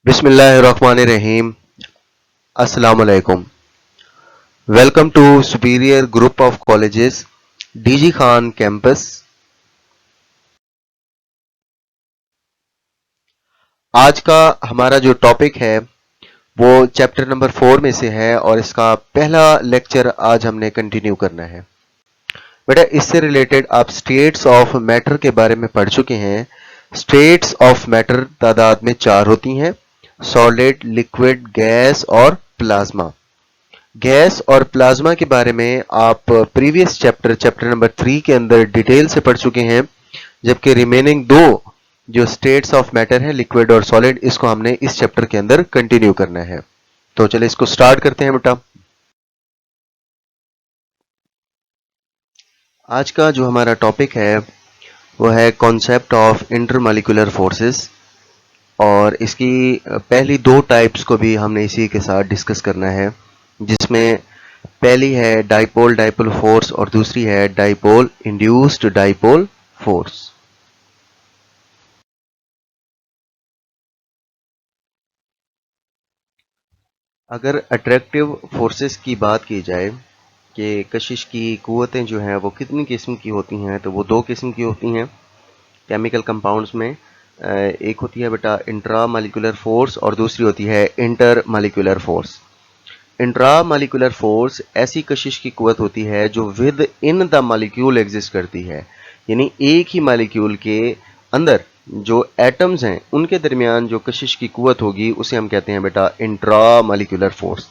बिस्मिल्लाहिर्रहमानिर्रहीम। अस्सलाम वालेकुम। Welcome to superior group of colleges, DG Khan campus. आज का हमारा जो टॉपिक है वो चैप्टर नंबर 4 में से है और इसका पहला लेक्चर आज हमने कंटिन्यू करना है। बेटा, इससे रिलेटेड आप स्टेट्स ऑफ मैटर के बारे में पढ़ चुके हैं। स्टेट्स ऑफ मैटर तादाद में 4 होती हैं: सॉलिड, लिक्विड, गैस और प्लाज्मा। गैस और प्लाज्मा के बारे में आप प्रीवियस चैप्टर नंबर 3 के अंदर डिटेल से पढ़ चुके हैं, जबकि रिमेनिंग दो जो स्टेट्स ऑफ मैटर है, लिक्विड और सॉलिड, इसको हमने इस चैप्टर के अंदर कंटिन्यू करना है। तो चलिए इसको स्टार्ट करते हैं बेटा। आज का जो हमारा टॉपिक है वो है कॉन्सेप्ट ऑफ इंटरमॉलिक्यूलर फोर्सेस, और इसकी पहली दो टाइप्स को भी हमने इसी के साथ डिस्कस करना है, जिसमें पहली है डाइपोल डाइपोल फोर्स और दूसरी है डाइपोल इंड्यूस्ड डाइपोल फोर्स। अगर अट्रैक्टिव फोर्सेस की बात की जाए कि कशिश की कुव्वतें जो हैं वो कितनी किस्म की होती हैं, तो वो दो किस्म की होती हैं केमिकल कंपाउंड्स में। एक होती है बेटा इंट्रा मालिकुलर फोर्स और दूसरी होती है inter molecular force. Intra molecular force ऐसी कशिश की कुव्वत होती है जो with in the molecule exist करती है, यानी एक ही मालिक्यूल के अंदर जो एटम्स हैं उनके दरमियान जो कशिश की कुव्वत होगी उसे हम कहते हैं बेटा इंट्रा मालिकुलर फोर्स।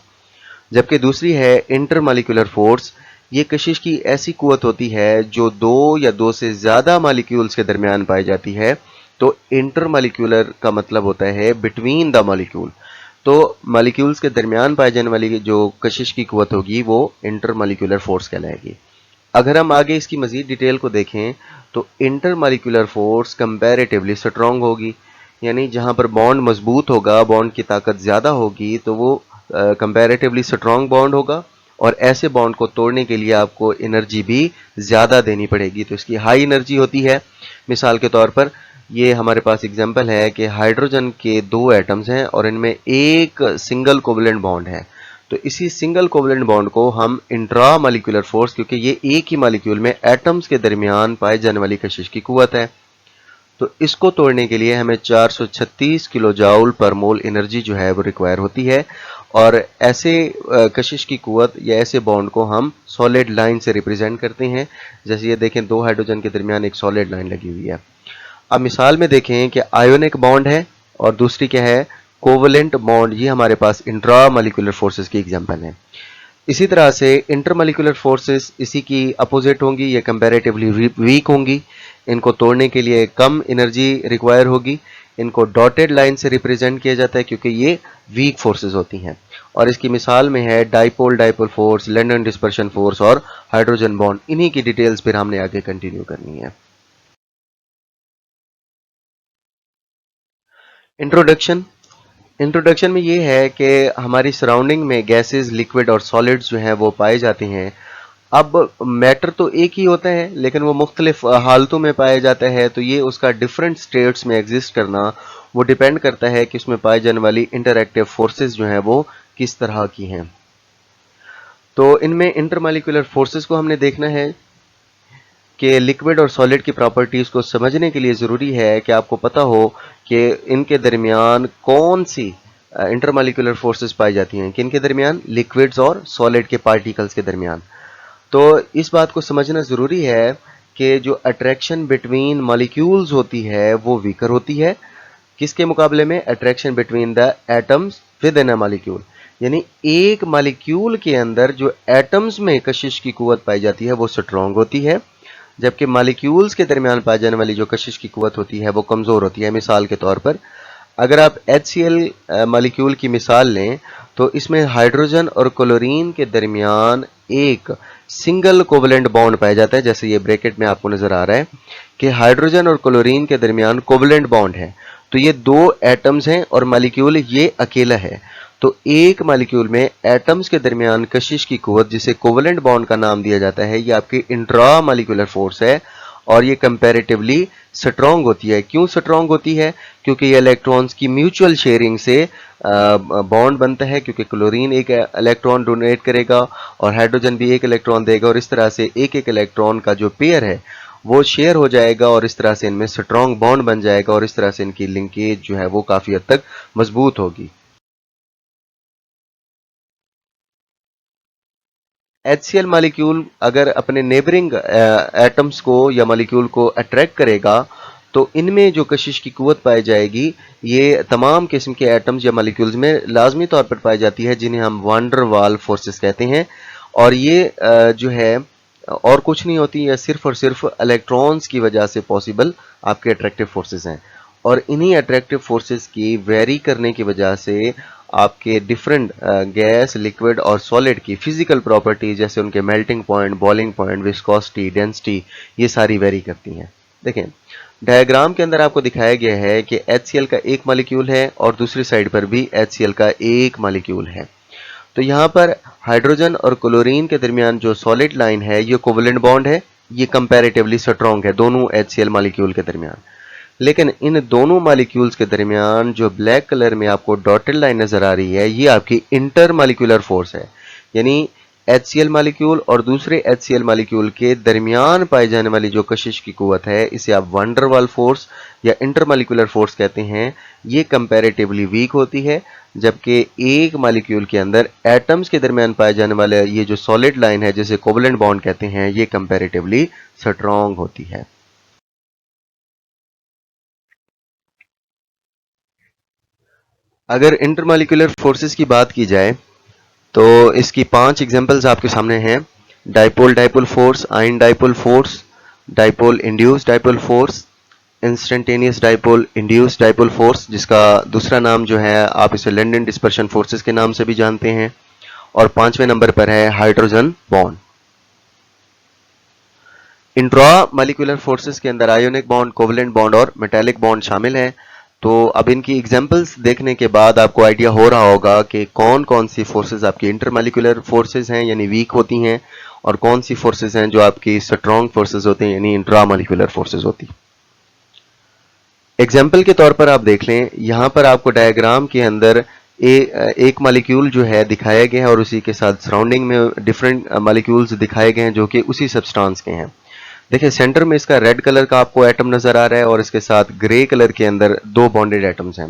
जबकि दूसरी है इंटर मालिकुलर फोर्स। ये कशिश की ऐसी कुव्वत होती है जो दो या दो से ज्यादा मालिक्यूल्स के दरमियान पाई जाती है। तो इंटर मालिक्यूलर का मतलब होता है बिटवीन द मालिक्यूल। तो मालिक्यूल्स के दरमियान पाए जाने वाली जो कशिश की कुव्वत होगी वो इंटर मालिक्यूलर फोर्स कहलाएगी। अगर हम आगे इसकी मजीद डिटेल को देखें तो inter molecular force comparatively strong होगी, यानी जहां पर बॉन्ड मजबूत होगा, बॉन्ड की ताकत ज्यादा होगी, तो वो कंपैरेटिवली स्ट्रांग बॉन्ड होगा, और ऐसे बॉन्ड को तोड़ने के लिए आपको एनर्जी भी ज्यादा देनी पड़ेगी, तो इसकी हाई एनर्जी होती है। मिसाल के तौर पर ये हमारे पास एग्जांपल है कि हाइड्रोजन के दो एटम्स हैं और इनमें एक सिंगल कोवलेंट बॉन्ड है। तो इसी सिंगल कोवलेंट बॉन्ड को हम इंट्रा मालिक्यूलर फोर्स, क्योंकि ये एक ही मालिक्यूल में एटम्स के दरमियान पाए जाने वाली कशिश की कुव्वत है, तो इसको तोड़ने के लिए हमें 436 किलो जाउल पर मोल एनर्जी जो है वो रिक्वायर होती है। और ऐसे कशिश की कुव्वत या ऐसे बॉन्ड को हम सॉलिड लाइन से रिप्रेजेंट करते हैं। जैसे ये देखें, दो हाइड्रोजन के दरमियान एक सॉलिड लाइन लगी हुई है। अब मिसाल में देखें कि आयोनिक बॉन्ड है और दूसरी क्या है, कोवलेंट बॉन्ड। ये हमारे पास इंट्रा मालिक्यूलर फोर्सेस की एग्जांपल है। इसी तरह से इंटरमॉलिक्यूलर फोर्सेस इसी की अपोजिट होंगी, ये कंपैरेटिवली वीक होंगी। इनको तोड़ने के लिए कम एनर्जी रिक्वायर होगी। इनको डॉटेड लाइन से रिप्रेजेंट किया जाता है क्योंकि ये वीक फोर्सेस होती हैं। और इसकी मिसाल में है dipole dipole force, London dispersion force और हाइड्रोजन बॉन्ड। इन्हीं की डिटेल्स फिर हमने आगे कंटिन्यू करनी है। इंट्रोडक्शन। इंट्रोडक्शन में ये है कि हमारी सराउंडिंग में गैसेस, लिक्विड और सॉलिड्स जो हैं वो पाए जाते हैं। अब मैटर तो एक ही होता है लेकिन वो मुख्तलिफ हालतों में पाया जाता है, तो ये उसका डिफरेंट स्टेट्स में एग्जिस्ट करना वो डिपेंड करता है कि उसमें पाई जाने वाली इंटरएक्टिव फोर्सेस जो हैं वो किस तरह की हैं। तो इनमें इंटरमॉलिक्यूलर फोर्सेस को हमने देखना है कि लिक्विड और सॉलिड की प्रॉपर्टीज को समझने के लिए ज़रूरी है कि आपको पता हो कि इनके दरमियान कौन सी इंटरमॉलिक्यूलर फोर्सेस पाई जाती हैं, किन के दरमियान, लिक्विड्स और सॉलिड के पार्टिकल्स के दरमियान। तो इस बात को समझना ज़रूरी है कि जो अट्रैक्शन बिटवीन मॉलिक्यूल्स होती है वो वीकर होती है। किसके मुकाबले में? Attraction between the atoms with in a molecule, यानी एक मॉलिक्यूल के अंदर जो एटम्स में कशिश की कुव्वत पाई जाती है वो स्ट्रॉन्ग होती है, जबकि मॉलिक्यूल्स के दरमियान पाई जाने वाली जो कशिश की कुव्वत होती है वो कमज़ोर होती है। मिसाल के तौर पर अगर आप HCl मॉलिक्यूल की मिसाल लें तो इसमें हाइड्रोजन और क्लोरीन के दरमियान एक सिंगल कोवलेंट बॉन्ड पाया जाता है। जैसे ये ब्रैकेट में आपको नजर आ रहा है कि हाइड्रोजन और क्लोरीन के दरमियान कोवलेंट बॉन्ड है, तो ये दो एटम्स हैं और मॉलिक्यूल ये अकेला है। तो एक मॉलिक्यूल में एटम्स के दरमियान कशिश की कुव्वत, जिसे कोवलेंट बॉन्ड का नाम दिया जाता है, ये आपकी इंट्रा मॉलिक्यूलर फोर्स है। और ये कंपैरेटिवली स्ट्रॉन्ग होती है। क्यों स्ट्रॉन्ग होती है? क्योंकि ये इलेक्ट्रॉन्स की म्यूचुअल शेयरिंग से बॉन्ड बनता है, क्योंकि क्लोरीन एक इलेक्ट्रॉन डोनेट करेगा और हाइड्रोजन भी एक इलेक्ट्रॉन देगा, और इस तरह से एक एक इलेक्ट्रॉन का जो पेयर है वो शेयर हो जाएगा और इस तरह से इनमें स्ट्रॉन्ग बॉन्ड बन जाएगा और इस तरह से इनकी लिंकेज जो है वो काफी हद तक मजबूत होगी। HCl मॉलिक्यूल अगर अपने नेबरिंग एटम्स को या मॉलिक्यूल को अट्रैक्ट करेगा तो इनमें जो कशिश की कुव्वत पाई जाएगी ये तमाम किस्म के एटम्स या मॉलिक्यूल्स में लाजमी तौर पर पाई जाती है, जिन्हें हम वान डर वाल फोर्सेस कहते हैं। और ये जो है और कुछ नहीं होती, ये सिर्फ और सिर्फ इलेक्ट्रॉन्स की वजह से पॉसिबल आपके अट्रैक्टिव फोर्सेस हैं। और इन्हीं अट्रैक्टिव फोर्सेस की वेरी करने की वजह से आपके डिफरेंट गैस, लिक्विड और सॉलिड की फिजिकल प्रॉपर्टी, जैसे उनके melting point, boiling point, viscosity, density, ये सारी वेरी करती हैं। देखें डायग्राम के अंदर आपको दिखाया गया है कि HCl का एक मॉलिक्यूल है और दूसरी साइड पर भी HCl का एक मॉलिक्यूल है। तो यहाँ पर हाइड्रोजन और क्लोरीन के दरमियान जो सॉलिड लाइन है ये कोवलेंट बॉन्ड है, ये कंपैरेटिवली स्ट्रॉन्ग है दोनों HCl मॉलिक्यूल के दरमियान। लेकिन इन दोनों मॉलिक्यूल्स के दरमियान जो ब्लैक कलर में आपको डॉटेड लाइन नजर आ रही है ये आपकी इंटर मॉलिक्यूलर फोर्स है, यानी HCl मॉलिक्यूल और दूसरे HCl मॉलिक्यूल के दरमियान पाई जाने वाली जो कशिश की कुव्वत है इसे आप वान डर वाल फोर्स या इंटरमॉलिक्यूलर फोर्स कहते हैं। ये कंपैरेटिवली वीक होती है, जबकि एक मॉलिक्यूल के अंदर एटम्स के दरमियान पाए जाने वाले ये जो सॉलिड लाइन है जिसे कोवलेंट बॉन्ड कहते हैं ये कंपैरेटिवली स्ट्रॉन्ग होती है। अगर इंटरमॉलिक्यूलर फोर्सेस की बात की जाए तो इसकी 5 एग्जांपल्स आपके सामने हैं। Dipole dipole force, ion dipole force, dipole induced dipole force, instantaneous dipole induced dipole force, जिसका दूसरा नाम जो है आप इसे लंदन डिस्पर्शन फोर्सेस के नाम से भी जानते हैं, और 5वें नंबर पर है hydrogen bond. Intra molecular forces के अंदर आयोनिक बॉन्ड, कोवलेंट बॉन्ड और मेटालिक बॉन्ड शामिल है। तो अब इनकी एग्जांपल्स देखने के बाद आपको आइडिया हो रहा होगा कि कौन कौन सी फोर्सेस आपकी इंटरमॉलिक्यूलर फोर्सेस हैं यानी वीक होती हैं और कौन सी फोर्सेस हैं जो आपकी स्ट्रॉन्ग फोर्सेस होती हैं यानी इंट्रामॉलिक्यूलर फोर्सेस होती हैं। एग्जाम्पल के तौर पर आप देख लें, यहां पर आपको डायग्राम के अंदर एक मॉलिक्यूल जो है दिखाया गया है और उसी के साथ सराउंडिंग में डिफरेंट मॉलिक्यूल्स दिखाए गए हैं जो कि उसी सब्सटेंस के हैं। देखिए सेंटर में इसका रेड कलर का आपको एटम नजर आ रहा है और इसके साथ ग्रे कलर के अंदर 2 बॉन्डेड एटम्स हैं।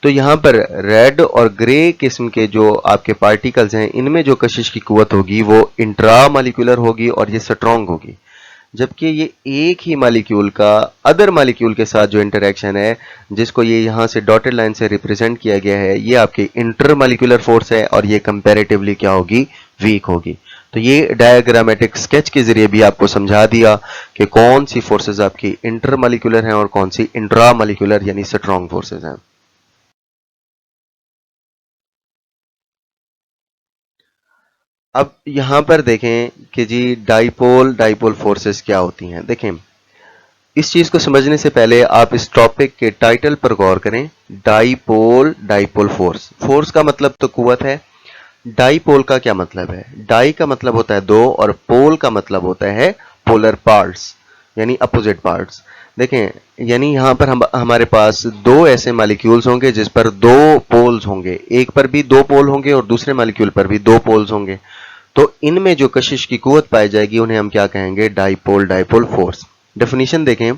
तो यहाँ पर रेड और ग्रे किस्म के जो आपके पार्टिकल्स हैं इनमें जो कशिश की कुव्वत होगी वो इंट्रा मॉलिक्यूलर होगी और ये स्ट्रॉन्ग होगी, जबकि ये एक ही मॉलिक्यूल का अदर मॉलिक्यूल के साथ जो इंटरेक्शन है जिसको ये यहाँ से डॉटेड लाइन से रिप्रेजेंट किया गया है ये आपकी इंटर मॉलिक्यूलर फोर्स है और ये कंपैरेटिवली क्या होगी, वीक होगी। तो ये डायग्रामेटिक स्केच के जरिए भी आपको समझा दिया कि कौन सी फोर्सेस आपकी इंटर मॉलिक्यूलर हैं और कौन सी इंट्रा मॉलिक्यूलर यानी स्ट्रॉन्ग फोर्सेस हैं। अब यहां पर देखें कि जी डाइपोल डाइपोल फोर्सेस क्या होती हैं। देखें इस चीज को समझने से पहले आप इस टॉपिक के टाइटल पर गौर करें, डाइपोल डाइपोल फोर्स। फोर्स का मतलब तो कुव्वत है। डाइपोल का क्या मतलब है? डाई का मतलब होता है दो और पोल का मतलब होता है पोलर पार्ट्स यानी अपोजिट पार्ट्स। देखें यानी यहां पर हमारे पास दो ऐसे मॉलिक्यूल्स होंगे जिस पर 2 पोल्स होंगे, एक पर भी 2 पोल होंगे और दूसरे मॉलिक्यूल पर भी 2 पोल्स होंगे। तो इनमें जो कशिश की कुव्वत पाई जाएगी उन्हें हम क्या कहेंगे, डाइपोल डाइपोल फोर्स। डेफिनेशन देखें,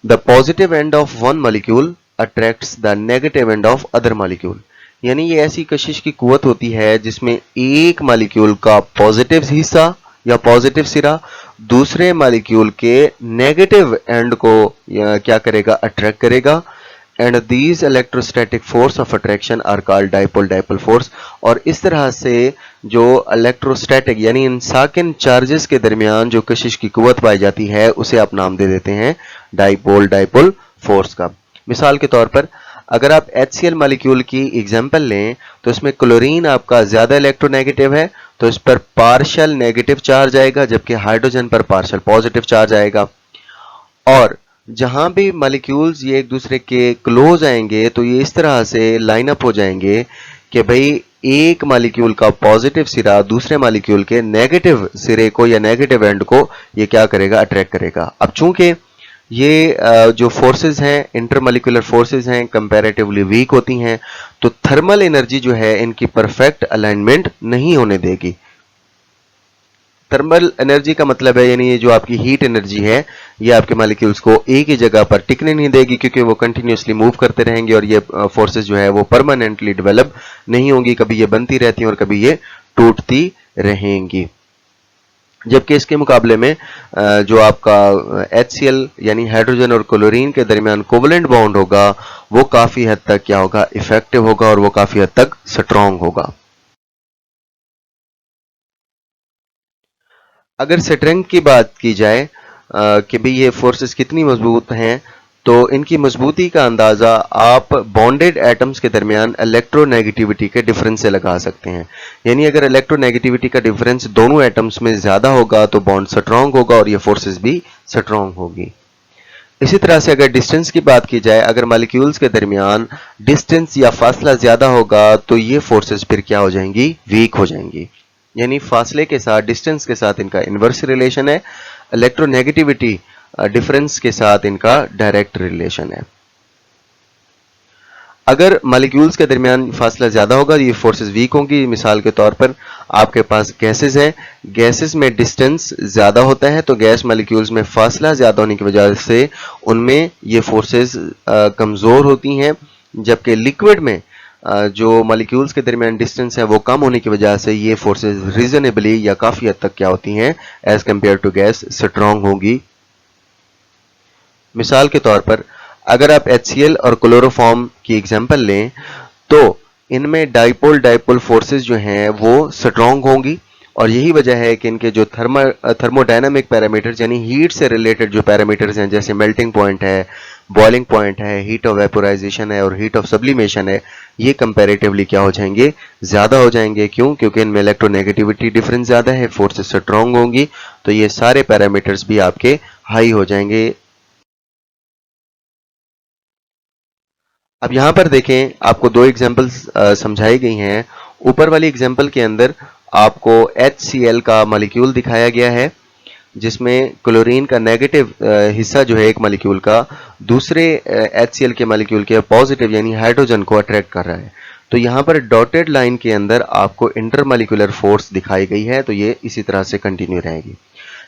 the positive end of one molecule attracts the negative end of other molecule. यानी ये ऐसी कशिश की कुव्वत होती है जिसमें एक मॉलिक्यूल का पॉजिटिव हिस्सा या पॉजिटिव सिरा दूसरे मॉलिक्यूल के नेगेटिव एंड को क्या करेगा, अट्रैक्ट करेगा। And these electrostatic force of attraction are called dipole dipole force. और इस तरह से जो इलेक्ट्रोस्टैटिक यानी इन साकिन चार्जेस के दरमियान जो कशिश की कुव्वत पाई जाती है उसे आप नाम दे देते हैं डाइपोल डाइपोल फोर्स का। मिसाल के तौर पर अगर आप HCl मॉलिक्यूल की एग्जांपल लें तो इसमें क्लोरीन आपका ज्यादा इलेक्ट्रोनेगेटिव है तो इस पर पार्शियल नेगेटिव चार्ज आएगा, जबकि हाइड्रोजन पर पार्शियल पॉजिटिव चार्ज आएगा। और जहां भी मॉलिक्यूल्स ये एक दूसरे के क्लोज आएंगे तो ये इस तरह से लाइन अप हो जाएंगे कि भाई एक मॉलिक्यूल का पॉजिटिव सिरा दूसरे मॉलिक्यूल के नेगेटिव सिरे को या नेगेटिव एंड को ये क्या करेगा, अट्रैक्ट करेगा। अब चूंकि ये जो फोर्सेस हैं, इंटरमॉलिक्यूलर फोर्सेस हैं, कंपैरेटिवली वीक होती हैं, तो थर्मल एनर्जी जो है इनकी परफेक्ट अलाइनमेंट नहीं होने देगी। थर्मल एनर्जी का मतलब है यानी ये जो आपकी हीट एनर्जी है ये आपके मॉलिक्यूल्स को एक ही जगह पर टिकने नहीं देगी, क्योंकि वो कंटिन्यूसली मूव करते रहेंगे और ये फोर्सेस जो है वो परमानेंटली डेवलप नहीं होंगी, कभी ये बनती रहती हैं और कभी ये टूटती रहेंगी। जबकि इसके मुकाबले में जो आपका HCl यानी हाइड्रोजन और क्लोरीन के दरमियान कोवलेंट बॉन्ड होगा वो काफी हद तक क्या होगा, इफेक्टिव होगा और वो काफी हद तक स्ट्रांग होगा। अगर स्ट्रेंथ की बात की जाए कि भाई ये फोर्सेस कितनी मजबूत हैं, तो इनकी मजबूती का अंदाजा आप बॉन्डेड एटम्स के दरमियान इलेक्ट्रोनेगेटिविटी के डिफरेंस से लगा सकते हैं। यानी अगर इलेक्ट्रोनेगेटिविटी का डिफरेंस दोनों एटम्स में ज्यादा होगा तो बॉन्ड स्ट्रांग होगा और ये फोर्सेस भी स्ट्रांग होगी। इसी तरह से अगर डिस्टेंस की बात की जाए, अगर मॉलिक्यूल्स के दरमियान डिस्टेंस या फासला ज्यादा होगा तो ये फोर्सेस फिर क्या हो जाएंगी, वीक हो जाएंगी। यानी फासले के साथ, डिस्टेंस के साथ इनका इन्वर्स रिलेशन है, इलेक्ट्रोनेगेटिविटी डिफरेंस के साथ इनका डायरेक्ट रिलेशन है। अगर मॉलिक्यूल्स के दरमियान फासला ज्यादा होगा ये फोर्सेस वीक होंगी। मिसाल के तौर पर आपके पास गैसेस हैं, गैसेस में डिस्टेंस ज्यादा होता है तो गैस मॉलिक्यूल्स में फासला ज्यादा होने की वजह से उनमें ये फोर्सेस कमजोर होती हैं, जबकि लिक्विड में जो मॉलिक्यूल्स के दरमियान डिस्टेंस है वो कम होने की वजह से ये फोर्सेस रीजनेबली या काफी हद तक क्या होती हैं, as compare to gas strong होगी। मिसाल के तौर पर अगर आप HCl और क्लोरोफॉर्म की एग्जांपल लें तो इनमें डाइपोल डाइपोल फोर्सेस जो हैं वो स्ट्रांग होंगी और यही वजह है कि इनके जो थर्मोडायनामिक पैरामीटर्स यानी हीट से रिलेटेड जो पैरामीटर्स हैं, जैसे मेल्टिंग पॉइंट है, बॉइलिंग पॉइंट है, हीट ऑफ वेपोराइजेशन है और हीट ऑफ सब्लिमेशन है, ये कंपैरेटिवली क्या हो जाएंगे, ज्यादा हो जाएंगे। क्यों? क्योंकि इनमें इलेक्ट्रोनेगेटिविटी डिफरेंस ज्यादा है, फोर्सेस स्ट्रांग होंगी, तो ये सारे पैरामीटर्स भी आपके हाई हो जाएंगे। अब यहां पर देखें, आपको दो एग्जांपल्स समझाई गई हैं। ऊपर वाली एग्जांपल के अंदर आपको HCl का मॉलिक्यूल दिखाया गया है जिसमें क्लोरीन का नेगेटिव हिस्सा जो है एक मॉलिक्यूल का दूसरे HCl के मॉलिक्यूल के पॉजिटिव यानी हाइड्रोजन को अट्रैक्ट कर रहा है। तो यहाँ पर डॉटेड लाइन के अंदर आपको इंटरमॉलिक्यूलर फोर्स दिखाई गई है, तो ये इसी तरह से कंटिन्यू रहेगी।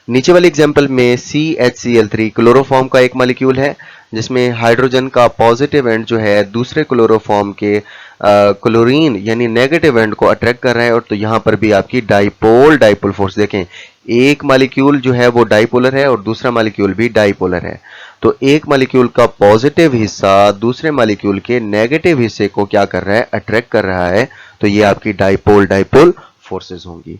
नीचे वाली एग्जांपल में CHCl3 क्लोरोफॉर्म का एक मॉलिक्यूल है जिसमें हाइड्रोजन का पॉजिटिव एंड जो है दूसरे क्लोरोफॉर्म के क्लोरीन यानी नेगेटिव एंड को अट्रैक्ट कर रहा है। और तो यहाँ पर भी आपकी डाइपोल डाइपोल फोर्स देखें, एक मॉलिक्यूल जो है वो डाइपोलर है और दूसरा मॉलिक्यूल भी डाइपोलर है, तो एक मॉलिक्यूल का पॉजिटिव हिस्सा दूसरे मॉलिक्यूल के नेगेटिव हिस्से को क्या कर रहा है, अट्रैक्ट कर रहा है, तो ये आपकी डाइपोल डाइपोल फोर्सेस होंगी।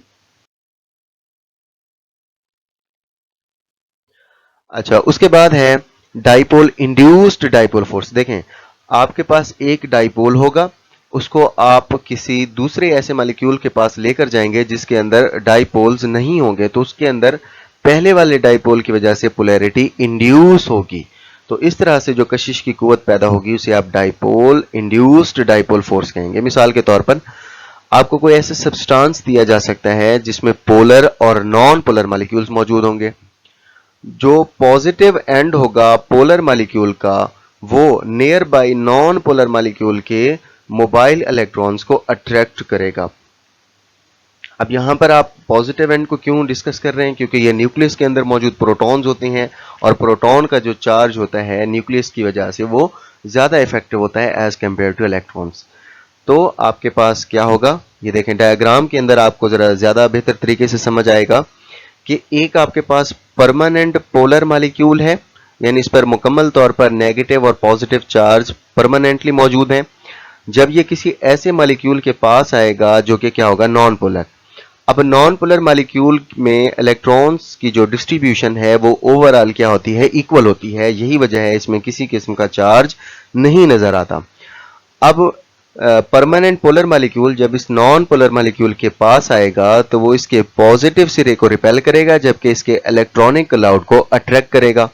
अच्छा, उसके बाद है डाइपोल इंड्यूस्ड डाइपोल फोर्स। देखें, आपके पास एक डाइपोल होगा, उसको आप किसी दूसरे ऐसे मॉलिक्यूल के पास लेकर जाएंगे जिसके अंदर डाइपोल्स नहीं होंगे, तो उसके अंदर पहले वाले डाइपोल की वजह से पोलैरिटी इंड्यूस होगी। तो इस तरह से जो कशिश की कुव्वत पैदा होगी उसे आप डाइपोल इंड्यूस्ड डाइपोल फोर्स कहेंगे। मिसाल के तौर पर आपको कोई ऐसा सब्सटेंस दिया जा सकता है जिसमें पोलर और नॉन पोलर मॉलिक्यूल्स मौजूद होंगे। जो पॉजिटिव एंड होगा पोलर मॉलिक्यूल का वो near by non polar molecule के मोबाइल इलेक्ट्रॉन्स को अट्रैक्ट करेगा। अब यहां पर आप पॉजिटिव एंड को क्यों डिस्कस कर रहे हैं, क्योंकि ये न्यूक्लियस के अंदर मौजूद प्रोटॉन्स होते हैं और प्रोटॉन का जो चार्ज होता है न्यूक्लियस की वजह से वो ज्यादा इफेक्टिव होता है एज कंपेयर टू इलेक्ट्रॉन्स। तो आपके पास क्या होगा, ये देखें डायग्राम के अंदर आपको जरा ज्यादा बेहतर तरीके से समझ आएगा कि एक आपके पास परमानेंट पोलर मॉलिक्यूल है, यानी इस पर मुकम्मल तौर पर नेगेटिव और पॉजिटिव चार्ज परमानेंटली मौजूद है। जब ये किसी ऐसे मॉलिक्यूल के पास आएगा जो कि क्या होगा, नॉन पोलर। अब नॉन पोलर मॉलिक्यूल में इलेक्ट्रॉन्स की जो डिस्ट्रीब्यूशन है वो ओवरऑल क्या होती है, इक्वल होती है। यही वजह है इसमें किसी किस्म का चार्ज नहीं नजर आता। अब परमानेंट पोलर मॉलिक्यूल जब इस नॉन पोलर मॉलिक्यूल के पास आएगा तो वो इसके पॉजिटिव सिरे को रिपेल करेगा जबकि इसके इलेक्ट्रॉनिक क्लाउड को अट्रैक्ट करेगा।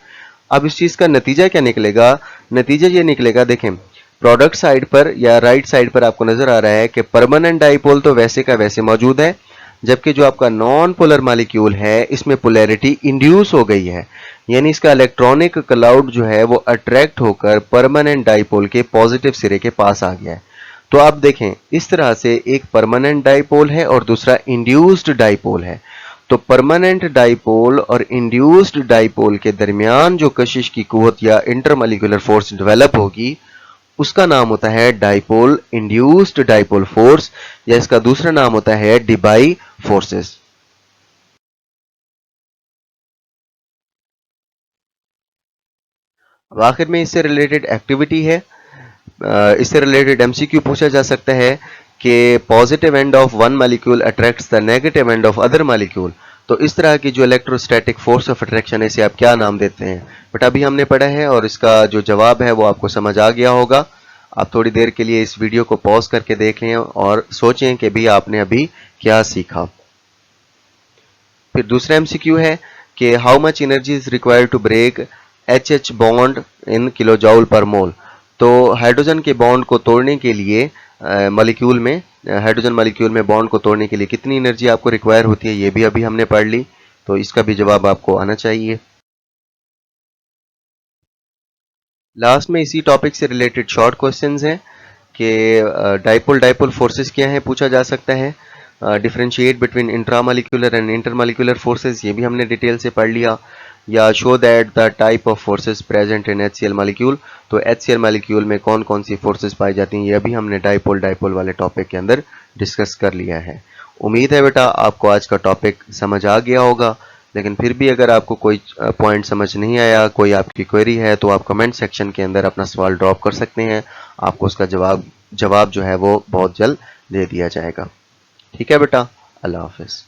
अब इस चीज का नतीजा क्या निकलेगा, नतीजा ये निकलेगा, देखें प्रोडक्ट साइड पर या राइट साइड पर आपको नजर आ रहा है कि परमानेंट डाइपोल तो वैसे का वैसे मौजूद है, जबकि जो आपका नॉन पोलर मॉलिक्यूल है इसमें पोलैरिटी इंड्यूस हो गई है, यानी इसका इलेक्ट्रॉनिक क्लाउड जो है वो अट्रैक्ट होकर परमानेंट डाइपोल के पॉजिटिव सिरे के पास आ गया है। तो आप देखें इस तरह से एक परमानेंट डाइपोल है और दूसरा इंड्यूस्ड डाइपोल है। तो परमानेंट डाइपोल और इंड्यूस्ड डाइपोल के दरमियान जो कशिश की कुव्वत या इंटरमॉलिक्यूलर फोर्स डेवलप होगी उसका नाम होता है डाइपोल इंड्यूस्ड डाइपोल फोर्स, या इसका दूसरा नाम होता है डिबाई फोर्सेस। अब आखिर में इससे रिलेटेड एक्टिविटी है, इससे रिलेटेड एमसीक्यू पूछा जा सकता है कि positive end of one molecule attracts the negative end of other molecule. तो इस तरह की जो इलेक्ट्रोस्टैटिक फोर्स ऑफ अट्रैक्शन है इसे आप क्या नाम देते हैं? बट अभी हमने पढ़ा है और इसका जो जवाब है वो आपको समझ आ गया होगा। आप थोड़ी देर के लिए इस वीडियो को पॉज करके देखें और सोचें कि भी आपने अभी क्या सीखा। फिर दूसरा एमसीक्यू है कि how much energy is required to break H bond in kilo joule per mole. तो हाइड्रोजन के बॉन्ड को तोड़ने के लिए मॉलिक्यूल में हाइड्रोजन मॉलिक्यूल में बॉन्ड को तोड़ने के लिए कितनी एनर्जी आपको रिक्वायर होती है, ये भी अभी हमने पढ़ ली। तो इसका भी जवाब आपको आना चाहिए। लास्ट में इसी टॉपिक से रिलेटेड शॉर्ट क्वेश्चंस हैं कि डाइपोल डाइपोल फोर्सेस क्या हैं पूछा जा सकता है। Differentiate between intramolecular and intermolecular forces, ये भी हमने डिटेल से पढ़ लिया। या show that the type of forces present in HCl molecule, तो HCl मॉलिक्यूल में कौन कौन सी फोर्सेस पाई जाती हैं, ये भी हमने डाइपोल डाइपोल वाले टॉपिक के अंदर डिस्कस कर लिया है। उम्मीद है बेटा आपको आज का टॉपिक समझ आ गया होगा, लेकिन फिर भी अगर आपको कोई पॉइंट समझ नहीं आया, कोई आपकी क्वेरी है, तो आप कमेंट सेक्शन के अंदर अपना सवाल ड्रॉप कर सकते हैं। आपको उसका जवाब जो है वो बहुत जल्द दे दिया जाएगा। ठीक है बेटा, अल्लाह हाफिज़।